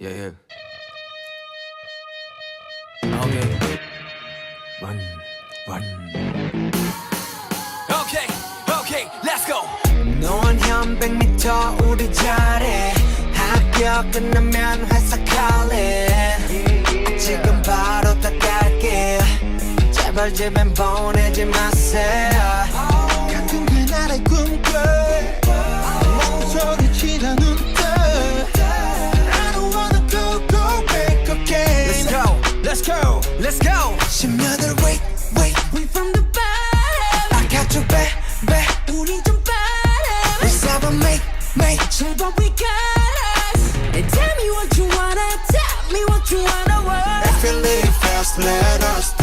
Yeah. Okay. Run. Okay, let's go. 노원 현 100m 우리 자리 학교 끝나면 회사 갈래 지금 바로 다 갈게 제발 집엔 보내지 마세요 같은 그날의 꿈꿔 멍소리치다 눈 떠 I don't wanna go back again Let's go. 10년을 wait We from the bottom I got you back 우리 좀 빠름 We seven make 제발 we got us And tell me what you wanna Tell me what you wanna want If you live fast let us